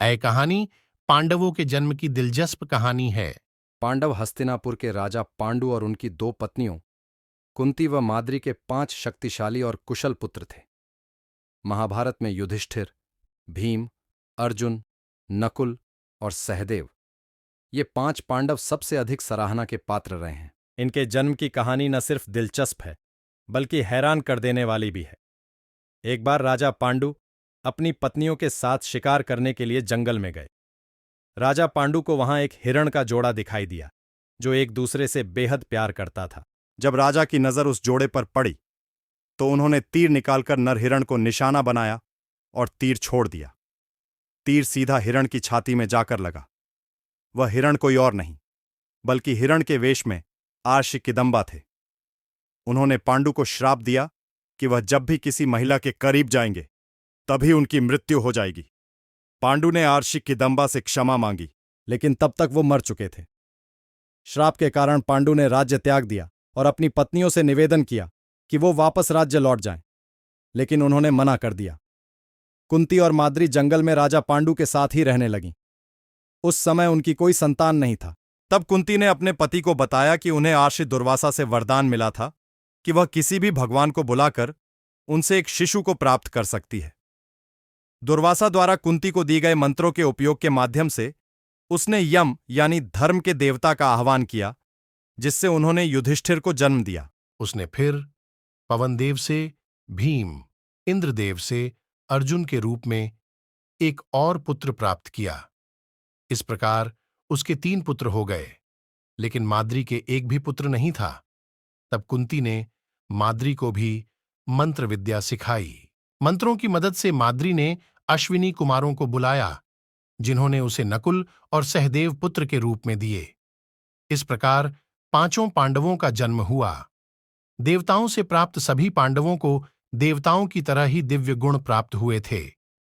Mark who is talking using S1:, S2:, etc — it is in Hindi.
S1: ऐ कहानी पांडवों के जन्म की दिलचस्प कहानी है।
S2: पांडव हस्तिनापुर के राजा पांडु और उनकी दो पत्नियों कुंती व माद्री के 5 शक्तिशाली और कुशल पुत्र थे। महाभारत में युधिष्ठिर, भीम, अर्जुन, नकुल और सहदेव ये 5 पांडव सबसे अधिक सराहना के पात्र रहे हैं।
S3: इनके जन्म की कहानी न सिर्फ दिलचस्प है बल्कि हैरान कर देने वाली भी है। एक बार राजा पांडु अपनी पत्नियों के साथ शिकार करने के लिए जंगल में गए। राजा पांडु को वहां एक हिरण का जोड़ा दिखाई दिया जो एक दूसरे से बेहद प्यार करता था।
S4: जब राजा की नजर उस जोड़े पर पड़ी तो उन्होंने तीर निकालकर नर हिरण को निशाना बनाया और तीर छोड़ दिया। तीर सीधा हिरण की छाती में जाकर लगा। वह हिरण कोई और नहीं बल्कि हिरण के वेश में आर्षि किदंबा थे। उन्होंने पांडु को श्राप दिया कि वह जब भी किसी महिला के करीब जाएंगे तभी उनकी मृत्यु हो जाएगी। पांडु ने आर्षि किदंबा से क्षमा मांगी,
S3: लेकिन तब तक वो मर चुके थे। श्राप के कारण पांडु ने राज्य त्याग दिया और अपनी पत्नियों से निवेदन किया कि वो वापस राज्य लौट जाएं, लेकिन उन्होंने मना कर दिया। कुंती और माद्री जंगल में राजा पांडु के साथ ही रहने लगीं। उस समय उनकी कोई संतान नहीं था।
S4: तब कुंती ने अपने पति को बताया कि उन्हें आर्षि दुर्वासा से वरदान मिला था कि वह किसी भी भगवान को बुलाकर उनसे एक शिशु को प्राप्त कर सकती है। दुर्वासा द्वारा कुंती को दी गए मंत्रों के उपयोग के माध्यम से उसने यम यानी धर्म के देवता का आह्वान किया, जिससे उन्होंने युधिष्ठिर को जन्म दिया।
S1: उसने फिर पवनदेव से भीम, इंद्रदेव से अर्जुन के रूप में एक और पुत्र प्राप्त किया। इस प्रकार उसके 3 पुत्र हो गए, लेकिन माद्री के एक भी पुत्र नहीं था। तब कुंती ने माद्री को भी मंत्र विद्या सिखाई। मंत्रों की मदद से माद्री ने अश्विनी कुमारों को बुलाया, जिन्होंने उसे नकुल और सहदेव पुत्र के रूप में दिए। इस प्रकार 5 पांडवों का जन्म हुआ। देवताओं से प्राप्त सभी पांडवों को देवताओं की तरह ही दिव्य गुण प्राप्त हुए थे।